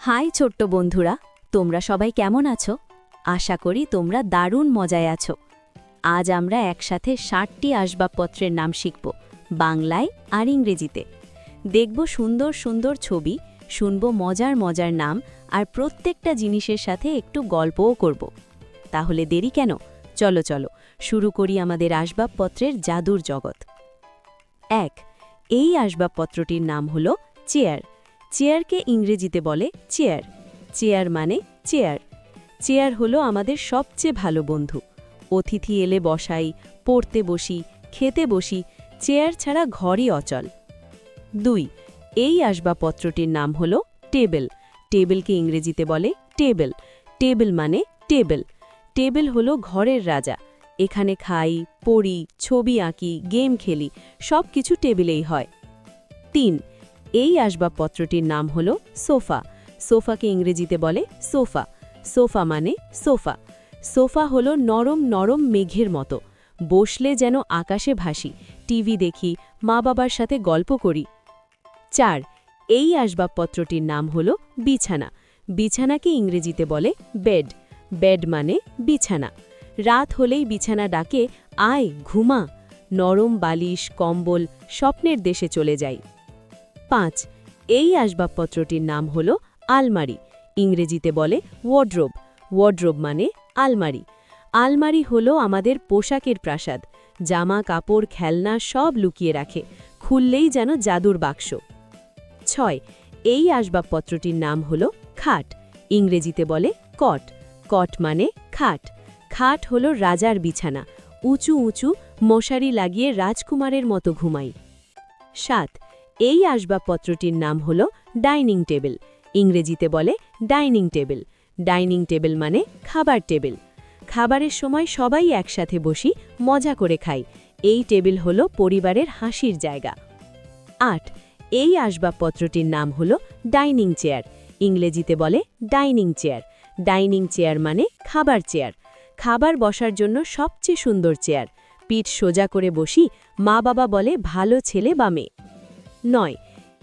High ছোট্ট বন্ধুরা, তোমরা সবাই কেমন আছো? আশা করি তোমরা দারুণ মজায় আছো। আজ আমরা একসাথে 60টি আসবাবপত্রের নাম শিখব, বাংলায় আর ইংরেজিতে। দেখব সুন্দর সুন্দর ছবি, শুনব মজার মজার নাম, আর প্রত্যেকটা জিনিসের সাথে একটু গল্পও করব। তাহলে দেরি কেন? চলো চলো শুরু করি আমাদের আসবাবপত্রের জাদুর জগৎ। 1. এই আসবাবপত্রটির নাম হলো চেয়ার। চেয়ারকে ইংরেজিতে বলে চেয়ার। চেয়ার মানে চেয়ার। চেয়ার হলো আমাদের সবচেয়ে ভালো বন্ধু। অতিথি এলে বসাই, পড়তে বসি, খেতে বসি, চেয়ার ছাড়া ঘরই অচল। 2. এই আসবাবপত্রটির নাম হলো টেবিল। টেবিলকে ইংরেজিতে বলে টেবিল। টেবিল মানে টেবিল। টেবিল হলো ঘরের রাজা। এখানে খাই, পড়ি, ছবি আঁকি, গেম খেলি, সব কিছু টেবিলেই হয়। 3. এই আসবাবপত্রটির নাম হলো সোফা। সোফাকে ইংরেজিতে বলে সোফা। সোফা মানে সোফা। সোফা হলো নরম নরম মেঘের মতো। বসলে যেন আকাশে ভাসি, টিভি দেখি, মা বাবার সাথে গল্প করি। 4. এই আসবাবপত্রটির নাম হলো বিছানা। বিছানাকে ইংরেজিতে বলে বেড। বেড মানে বিছানা। রাত হলেই বিছানা ডাকে, আয় ঘুমা। নরম বালিশ, কম্বল, স্বপ্নের দেশে চলে যাই। 5. এই আসবাবপত্রটির নাম হলো আলমারি। ইংরেজিতে বলে ওয়ার্ড্রোব। ওয়ার্ড্রোব মানে আলমারি। আলমারি হলো আমাদের পোশাকের প্রাসাদ। জামা কাপড়, খেলনা সব লুকিয়ে রাখে, খুললেই যেন জাদুর বাক্স। 6. এই আসবাবপত্রটির নাম হলো খাট। ইংরেজিতে বলে কট। কট মানে খাট। খাট হলো রাজার বিছানা। উঁচু উঁচু, মশারি লাগিয়ে রাজকুমারের মতো ঘুমাই। 7. এই আসবাবপত্রটির নাম হলো ডাইনিং টেবিল। ইংরেজিতে বলে ডাইনিং টেবিল। ডাইনিং টেবিল মানে খাবার টেবিল। খাবারের সময় সবাই একসাথে বসি, মজা করে খাই। এই টেবিল হলো পরিবারের হাসির জায়গা। 8. এই আসবাবপত্রটির নাম হলো ডাইনিং চেয়ার। ইংরেজিতে বলে ডাইনিং চেয়ার। ডাইনিং চেয়ার মানে খাবার চেয়ার। খাবার বসার জন্য সবচেয়ে সুন্দর চেয়ার। পিঠ সোজা করে বসি, মা বাবা বলে ভালো ছেলে বা মেয়ে। 9.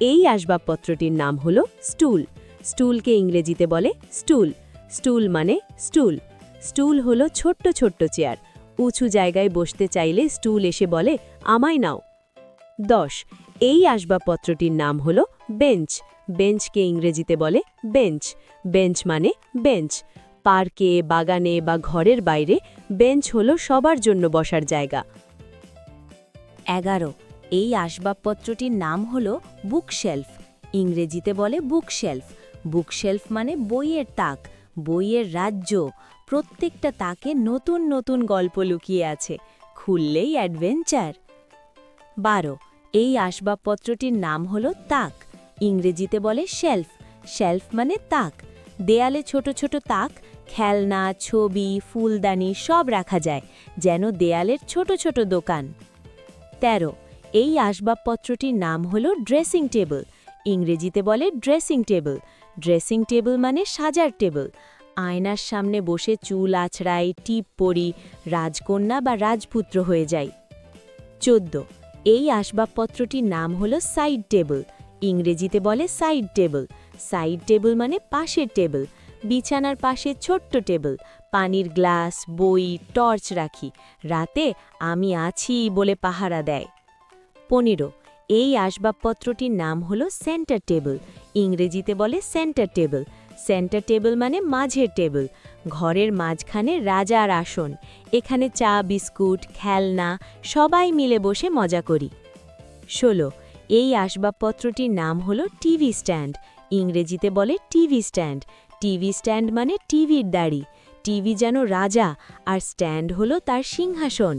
এই আসবাবপত্রটির নাম হলো স্টুল। স্টুলকে ইংরেজিতে বলে স্টুল। স্টুল মানে স্টুল। স্টুল হলো ছোট্ট ছোট্ট চেয়ার। উঁচু জায়গায় বসতে চাইলে স্টুল এসে বলে, আমায় নাও। 10. এই আসবাবপত্রটির নাম হলো বেঞ্চ। বেঞ্চকে ইংরেজিতে বলে বেঞ্চ। বেঞ্চ মানে বেঞ্চ। পার্কে, বাগানে বা ঘরের বাইরে বেঞ্চ হলো সবার জন্য বসার জায়গা। 11. এই আসবাবপত্রটির নাম হলো বুকশেলফ। ইংরেজিতে বলে বুকশেলফ। বুকশেলফ মানে বইয়ের তাক, বইয়ের রাজ্য। প্রত্যেকটা তাকে নতুন নতুন গল্প লুকিয়ে আছে, খুললেই অ্যাডভেঞ্চার। 12. এই আসবাবপত্রটির নাম হলো তাক। ইংরেজিতে বলে শেলফ। শেলফ মানে তাক। দেয়ালে ছোট ছোট তাক, খেলনা, ছবি, ফুলদানি সব রাখা যায়, যেন দেয়ালের ছোট ছোট দোকান। 13. এই আসবাবপত্রটির নাম হলো ড্রেসিং টেবিল। ইংরেজিতে বলে ড্রেসিং টেবিল। ড্রেসিং টেবিল মানে সাজার টেবিল। আয়নার সামনে বসে চুল আঁচড়াই, টিপ পরি, রাজকন্যা বা রাজপুত্র হয়ে যাই। 14. এই আসবাবপত্রটির নাম হলো সাইড টেবিল। ইংরেজিতে বলে সাইড টেবিল। সাইড টেবিল মানে পাশের টেবিল। বিছানার পাশে ছোট্ট টেবিল, পানির গ্লাস, বই, টর্চ রাখি। রাতে আমি আছি বলে পাহারা দেয়। 15. এই আসবাবপত্রটির নাম হলো সেন্টার টেবিল। ইংরেজিতে বলে সেন্টার টেবিল। সেন্টার টেবিল মানে মাঝের টেবিল। ঘরের মাঝখানে রাজার আসন। এখানে চা, বিস্কুট, খেলনা সবাই মিলে বসে মজা করি। 16. এই আসবাবপত্রটির নাম হলো টিভি স্ট্যান্ড। ইংরেজিতে বলে টিভি স্ট্যান্ড। টিভি স্ট্যান্ড মানে টিভির দাঁড়ি। টিভি যেন রাজা, আর স্ট্যান্ড হলো তার সিংহাসন।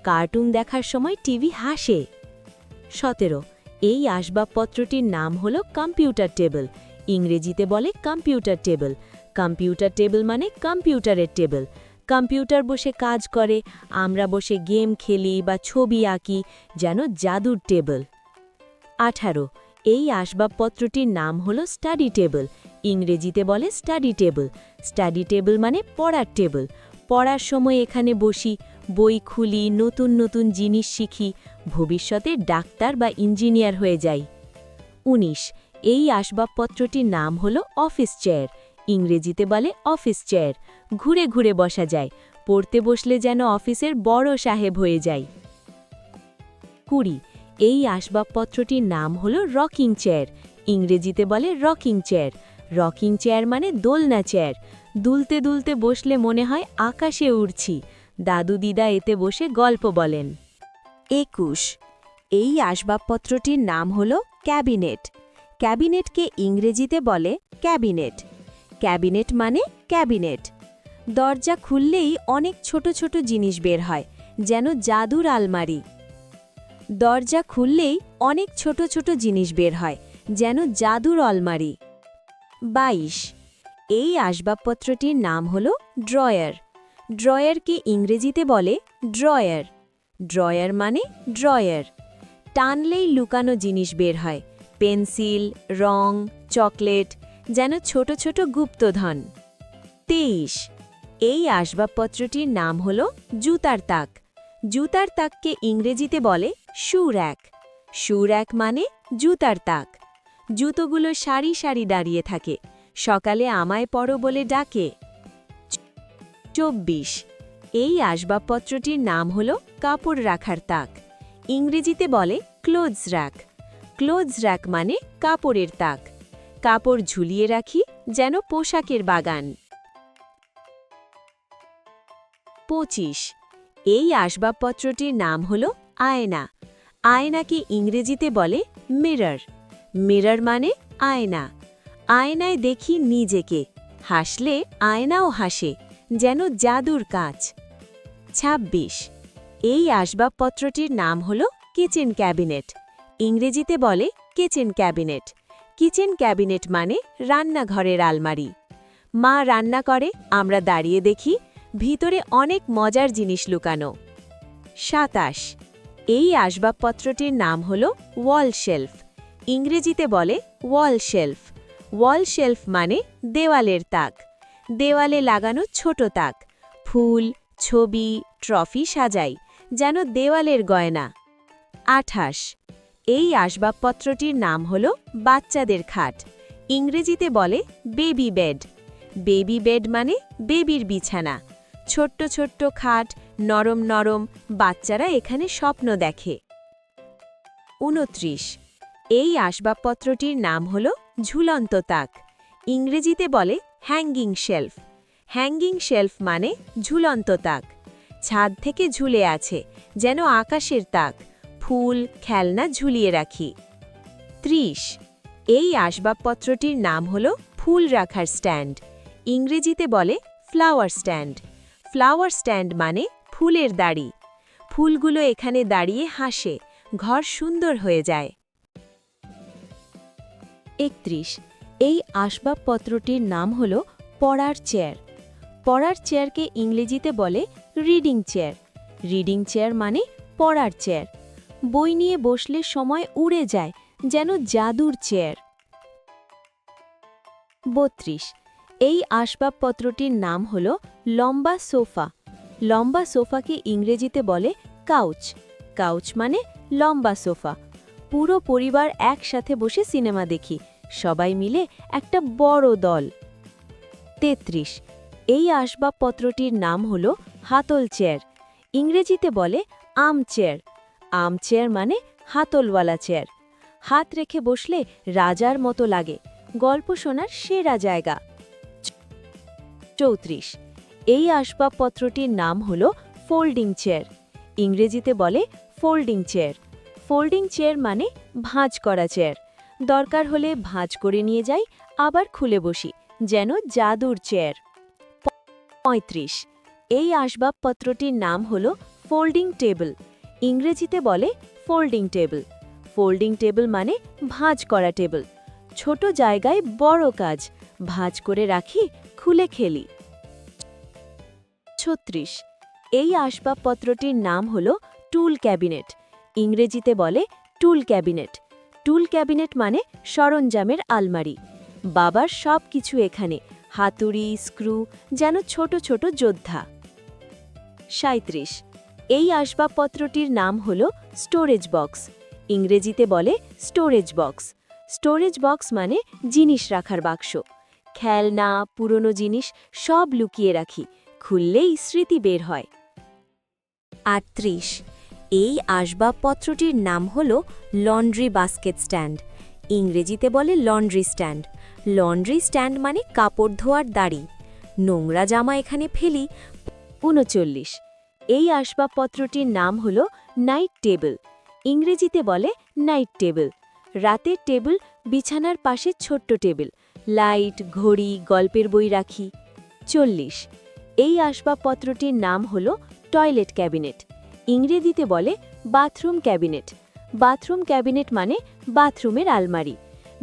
কার্টুন দেখার সময় টিভি হাসে। 17. এই আসবাবপত্রটির নাম হলো কম্পিউটার টেবিল। ইংরেজিতে বলে কম্পিউটার টেবিল। কম্পিউটার টেবিল মানে কম্পিউটারের টেবিল। কম্পিউটার বসে কাজ করে, আমরা বসে গেম খেলি বা ছবি আঁকি, যেন জাদুর টেবিল। 18. এই আসবাবপত্রটির নাম হলো স্টাডি টেবিল। ইংরেজিতে বলে স্টাডি টেবিল। স্টাডি টেবিল মানে পড়ার টেবিল। পড়ার সময় এখানে বসি, বই খুলি, নতুন নতুন জিনিস শিখি, ভবিষ্যতে ডাক্তার বা ইঞ্জিনিয়ার হয়ে যাই। 19. এই আসবাবপত্রটির নাম হলো অফিস চেয়ার, ইংরেজিতে বলে অফিস চেয়ার। ঘুরে ঘুরে বসা যায়, পড়তে বসলে যেন অফিসের বড় সাহেব হয়ে যায়। 20 এই আসবাবপত্রটির নাম হলো রকিং চেয়ার, ইংরেজিতে বলে রকিং চেয়ার। রকিং চেয়ার মানে দোলনা চেয়ার, দুলতে দুলতে বসলে মনে হয় আকাশে উড়ছি। দাদু দিদা এতে বসে গল্প বলেন। 21 এই আসবাবপত্রটির নাম হলো ক্যাবিনেট, ক্যাবিনেটকে ইংরেজিতে বলে ক্যাবিনেট। ক্যাবিনেট মানে ক্যাবিনেট। দরজা খুললেই অনেক ছোট ছোট জিনিস বের হয়, যেন জাদুর আলমারি। দরজা খুললেই অনেক ছোট ছোট জিনিস বের হয়, যেন জাদুর আলমারি। 22 এই আসবাবপত্রটির নাম হলো ড্রয়ার, ড্রয়ারকে ইংরেজিতে বলে ড্রয়ার। ড্রয়ার মানে ড্রয়ার। টানলেই লুকানো জিনিস বের হয়, পেন্সিল, রং, চকলেট, যেন ছোট ছোট গুপ্তধন। 23 এই আসবাবপত্রটির নাম হলো জুতার তাক, জুতার তাককে ইংরেজিতে বলে শু র‍্যাক। শু র‍্যাক মানে জুতার তাক। জুতোগুলো সারি সারি দাঁড়িয়ে থাকে, সকালে আমায় পড়ো বলে ডাকে। 24 এই আসবাবপত্রটির নাম হলো কাপড় রাখার তাক, ইংরেজিতে বলে ক্লোথস র‍্যাক। ক্লোথস র‍্যাক মানে কাপড়ের তাক। কাপড় ঝুলিয়ে রাখি, যেন পোশাকের বাগান। 25 এই আসবাবপত্রটির নাম হলো আয়না, আয়নাকে ইংরেজিতে বলে মিরর। মিরর মানে আয়না। আয়নায় দেখি নিজেকে, হাসলে আয়নাও হাসে, যেন জাদুর কাজ। 26 এই আসবাবপত্রটির নাম হলো কিচেন ক্যাবিনেট, ইংরেজিতে বলে কিচেন ক্যাবিনেট। কিচেন ক্যাবিনেট মানে রান্নাঘরের আলমারি। মা রান্না করে, আমরা দাঁড়িয়ে দেখি, ভিতরে অনেক মজার জিনিস লুকানো। 27 এই আসবাবপত্রটির নাম হলো ওয়াল শেলফ, ইংরেজিতে বলে ওয়াল শেলফ। ওয়াল শেলফ মানে দেওয়ালের তাক। দেওয়ালে লাগানো ছোট তাক, ফুল, ছবি, ট্রফি সাজাই, যেন দেওয়ালের গয়না। 28 এই আসবাবপত্রটির নাম হলো বাচ্চাদের খাট, ইংরেজিতে বলে বেবি বেড। বেবি বেড মানে বেবির বিছানা। ছোট্ট ছোট্ট খাট, নরম নরম, বাচ্চারা এখানে স্বপ্ন দেখে। 29 এই আসবাবপত্রটির নাম হলো ঝুলন্ত তাক, ইংরেজিতে বলে হ্যাঙ্গিং শেলফ। হ্যাঙ্গিং শেলফ মানে ঝুলন্ত তাক। ছাদ থেকে ঝুলে আছে, যেন আকাশের তাক। ফুল, খেলনা ঝুলিয়ে রাখি। 30 এই আসবাবপত্রটির নাম হলো ফুল রাখার স্ট্যান্ড, ইংরেজিতে বলে ফ্লাওয়ার স্ট্যান্ড। ফ্লাওয়ার স্ট্যান্ড মানে ফুলের দাড়ি। ফুলগুলো এখানে দাঁড়িয়ে হাসে, ঘর সুন্দর হয়ে যায়। 31 এই আসবাবপত্রটির নাম হলো পড়ার চেয়ার। পড়ার চেয়ারকে ইংরেজিতে বলে রিডিং চেয়ার। রিডিং চেয়ার মানে পড়ার চেয়ার। বই নিয়ে বসলে সময় উড়ে যায়, যেন জাদুর চেয়ার। 32 এই আসবাবপত্রটির নাম হলো লম্বা সোফা। লম্বা সোফাকে ইংরেজিতে বলে কাউচ। কাউচ মানে লম্বা সোফা। পুরো পরিবার একসাথে বসে সিনেমা দেখি, সবাই মিলে একটা বড় দল। 33 এই আসবাবপত্রটির নাম হলো হাতল চেয়ার, ইংরেজিতে বলে আর্ম চেয়ার। আর্ম চেয়ার মানে হাতলওয়ালা চেয়ার। হাত রেখে বসলে রাজার মতো লাগে, গল্প শোনার সেরা জায়গা। 34 এই আসবাবপত্রটির নাম হলো ফোল্ডিং চেয়ার, ইংরেজিতে বলে ফোল্ডিং চেয়ার। ফোল্ডিং চেয়ার মানে ভাঁজ করা চেয়ার। দরকার হলে ভাঁজ করে নিয়ে যাই, আবার খুলে বসি, যেন জাদুর চেয়ার। 35 এই আসবাবপত্রটির নাম হলো ফোল্ডিং টেবিল, ইংরেজিতে বলে ফোল্ডিং টেবিল। ফোল্ডিং টেবিল মানে ভাঁজ করা টেবিল। ছোট জায়গায় বড় কাজ, ভাঁজ করে রাখি, খুলে খেলি। 36 এই আসবাবপত্রটির নাম হলো টুল ক্যাবিনেট, ইংরেজিতে বলে টুল ক্যাবিনেট। টুল ক্যাবিনেট মানে সরঞ্জামের আলমারি। বাবার সব কিছু এখানে, হাতুড়ি, স্ক্রু, যেন ছোট ছোট যোদ্ধা। 37 এই আসবাবপত্রটির নাম হলো স্টোরেজ বক্স, ইংরেজিতে বলে স্টোরেজ বক্স। স্টোরেজ বক্স মানে জিনিস রাখার বাক্স। খেলনা, পুরনো জিনিস সব লুকিয়ে রাখি, খুললেই স্মৃতি বের হয়। 38, এই আসবাবপত্রটির নাম হল লন্ড্রি বাস্কেট স্ট্যান্ড। ইংরেজিতে বলে লন্ড্রি স্ট্যান্ড। লন্ড্রি স্ট্যান্ড মানে কাপড় ধোয়ার দাঁড়ি। নোংরা জামা এখানে ফেলি। 39, এই আসবাবপত্রটির নাম হল নাইট টেবিল। ইংরেজিতে বলে নাইট টেবিল। রাতের টেবিল, বিছানার পাশে ছোট্ট টেবিল, লাইট, ঘড়ি, গল্পের বই রাখি। 40, এই আসবাবপত্রটির নাম হল টয়লেট ক্যাবিনেট। ইংরেজিতে বলে বাথরুম ক্যাবিনেট। বাথরুম ক্যাবিনেট মানে বাথরুমের আলমারি।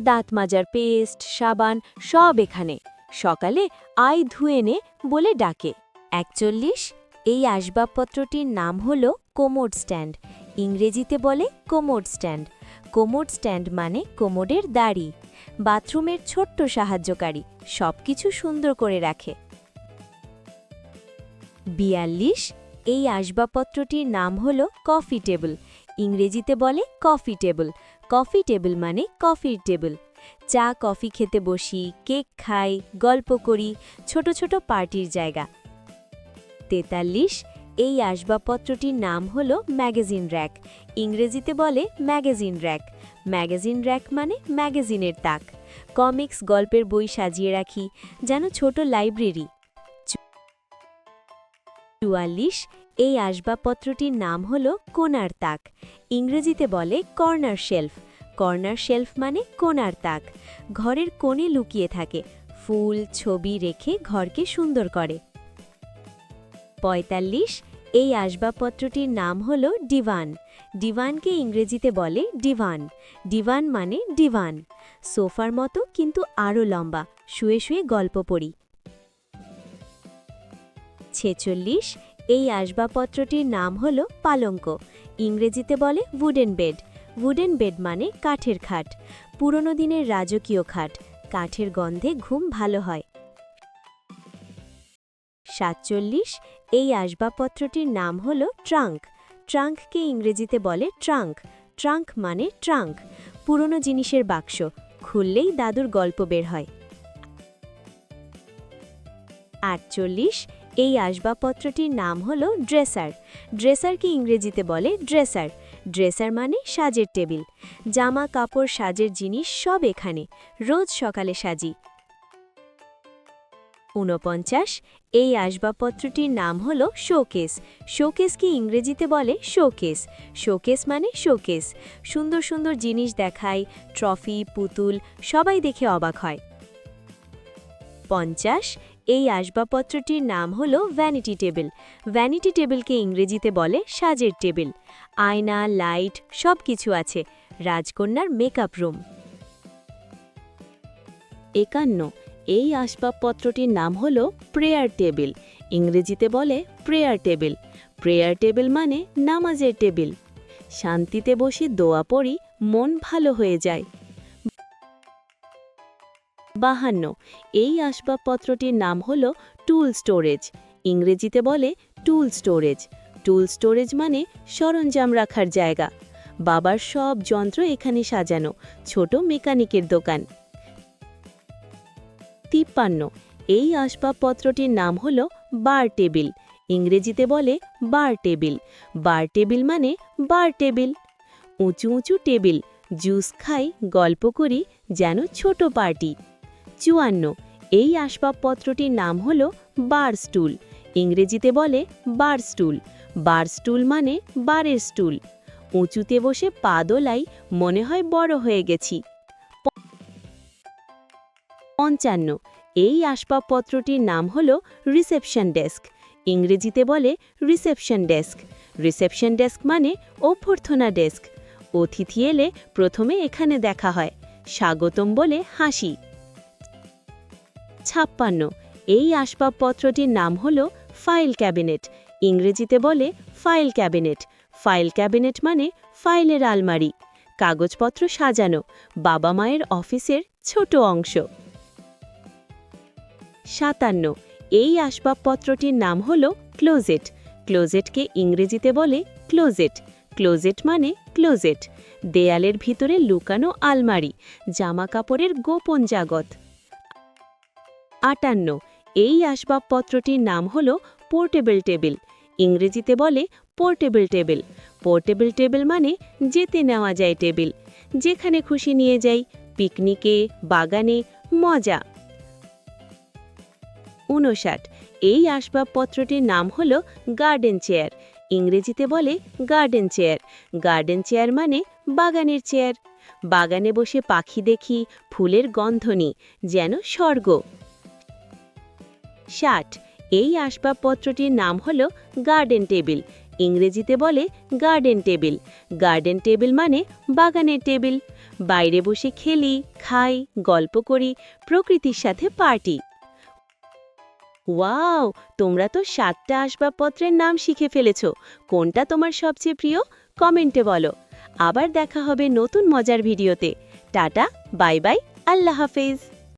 দাঁত মাজার পেস্ট, সাবান সব এখানে। সকালে আয় ধুয়ে নে বলে ডাকে। 41, এই আসবাবপত্রটির নাম হল কোমোড স্ট্যান্ড। ইংরেজিতে বলে কোমোড স্ট্যান্ড। কোমোড স্ট্যান্ড মানে কোমোডের দাঁড়ি। বাথরুমের ছোট্ট সাহায্যকারী, সবকিছু সুন্দর করে রাখে। 42, এই আসবাবপত্রটির নাম হল কফি টেবিল। ইংরেজিতে বলে কফি টেবিল। কফি টেবিল মানে কফির টেবিল। চা কফি খেতে বসি, কেক খাই, গল্প করি, ছোট ছোট পার্টির জায়গা। 43, এই আসবাবপত্রটির নাম হল ম্যাগাজিন র্যাক। ইংরেজিতে বলে ম্যাগাজিন র্যাক। ম্যাগাজিন র্যাক মানে ম্যাগাজিনের তাক। কমিক্স, গল্পের বই সাজিয়ে রাখি, যেন ছোট লাইব্রেরি। 44, এই আসবাবপত্রটির নাম হল কোণার তাক। ইংরেজিতে বলে কর্নার শেলফ। কর্নার শেলফ মানে কোণার তাক। ঘরের কোণে লুকিয়ে থাকে, ফুল, ছবি রেখে ঘরকে সুন্দর করে। 45, এই আসবাবপত্রটির নাম হল ডিভান। ডিভানকে ইংরেজিতে বলে ডিভান। ডিভান মানে ডিভান। সোফার মতো কিন্তু আরও লম্বা, শুয়ে শুয়ে গল্প পড়ি। 46, এই আসবাবপত্রটির নাম হল পালঙ্ক। ইংরেজিতে বলে উডেন বেড। উডেন বেড মানে কাঠের খাট। পুরনো দিনের রাজকীয় খাট, কাঠের গন্ধে ঘুম ভালো হয়। 47, এই আসবাবপত্রটির নাম হল ট্রাঙ্ক। ট্রাঙ্ককে ইংরেজিতে বলে ট্রাঙ্ক। ট্রাঙ্ক মানে ট্রাঙ্ক, পুরনো জিনিসের বাক্স, খুললেই দাদুর গল্প বের হয়। 48, এই আসবাবপত্রটির নাম হল ড্রেসার। ড্রেসারকে ইংরেজিতে বলে ড্রেসার। ড্রেসার মানে সাজের টেবিল। জামা কাপড়, সাজের জিনিস সব এখানে, রোজ সকালে সাজি। 49, এই আসবাবপত্রটির নাম হল শোকেস। শোকেসকে ইংরেজিতে বলে শোকেস। শোকেস মানে শোকেস, সুন্দর সুন্দর জিনিস দেখায়, ট্রফি, পুতুল, সবাই দেখে অবাক হয়। 50, এই আসবাবপত্রটির নাম হল ভ্যানিটি টেবিল। ভ্যানিটি টেবিলকে ইংরেজিতে বলে সাজের টেবিল। আয়না, লাইট সব কিছু আছে, রাজকন্যার মেকআপ রুম। 51, এই আসবাবপত্রটির নাম হল প্রেয়ার টেবিল। ইংরেজিতে বলে প্রেয়ার টেবিল। প্রেয়ার টেবিল মানে নামাজের টেবিল। শান্তিতে বসে দোয়া পড়ি, মন ভালো হয়ে যায়। 52, এই আসবাবপত্রটির নাম হল টুল স্টোরেজ। ইংরেজিতে বলে টুল স্টোরেজ। টুল স্টোরেজ মানে সরঞ্জাম রাখার জায়গা। বাবার সব যন্ত্র এখানে সাজানো, ছোট মেকানিকের দোকান। 53, এই আসবাবপত্রটির নাম হল বার টেবিল। ইংরেজিতে বলে বার টেবিল। বার টেবিল মানে বার টেবিল। উঁচু উঁচু টেবিল, জুস খাই, গল্প করি, যেন ছোট পার্টি। 54, এই আসবাবপত্রটির নাম হল বার স্টুল। ইংরেজিতে বলে বার স্টুল। বার স্টুল মানে বারের স্টুল। উঁচুতে বসে পা দোলাই, মনে হয় বড় হয়ে গেছি। 55, এই আসবাবপত্রটির নাম হল রিসেপশন ডেস্ক। ইংরেজিতে বলে রিসেপশন ডেস্ক। রিসেপশন ডেস্ক মানে অভ্যর্থনা ডেস্ক। অতিথি এলে প্রথমে এখানে দেখা হয়, স্বাগতম বলে হাসি। 56, এই আসবাবপত্রটির নাম হল ফাইল ক্যাবিনেট। ইংরেজিতে বলে ফাইল ক্যাবিনেট। ফাইল ক্যাবিনেট মানে ফাইলের আলমারি, কাগজপত্র সাজানো, বাবা মায়ের অফিসের ছোট অংশ। 57, এই আসবাবপত্রটির নাম হল ক্লোজেট। ক্লোজেটকে ইংরেজিতে বলে ক্লোজেট। ক্লোজেট মানে ক্লোজেট। দেয়ালের ভিতরে লুকানো আলমারি, জামা কাপড়ের গোপন জাগত। 58 এই আসবাবপত্রটির নাম হল পোর্টেবল টেবিল। ইংরেজিতে বলে পোর্টেবল টেবিল। পোর্টেবল টেবিল মানে যেতে নেওয়া যায় টেবিল, যেখানে খুশি নিয়ে যাই, পিকনিকে, বাগানে, মজা। 59 এই আসবাবপত্রটির নাম হল গার্ডেন চেয়ার। ইংরেজিতে বলে গার্ডেন চেয়ার। গার্ডেন চেয়ার মানে বাগানের চেয়ার। বাগানে বসে পাখি দেখি, ফুলের গন্ধ নিই, যেন স্বর্গ। 60 এই আসবাবপত্রটির নাম হল গার্ডেন টেবিল। ইংরেজিতে বলে গার্ডেন টেবিল। গার্ডেন টেবিল মানে বাগানের টেবিল। বাইরে বসে খেলি, খাই, গল্প করি, প্রকৃতির সাথে পার্টি। ওয়াও, তোমরা তো 7টা আসবাবপত্রের নাম শিখে ফেলেছ। কোনটা তোমার সবচেয়ে প্রিয় কমেন্টে বলো। আবার দেখা হবে নতুন মজার ভিডিওতে। টাটা, বাই বাই, আল্লাহ হাফেজ।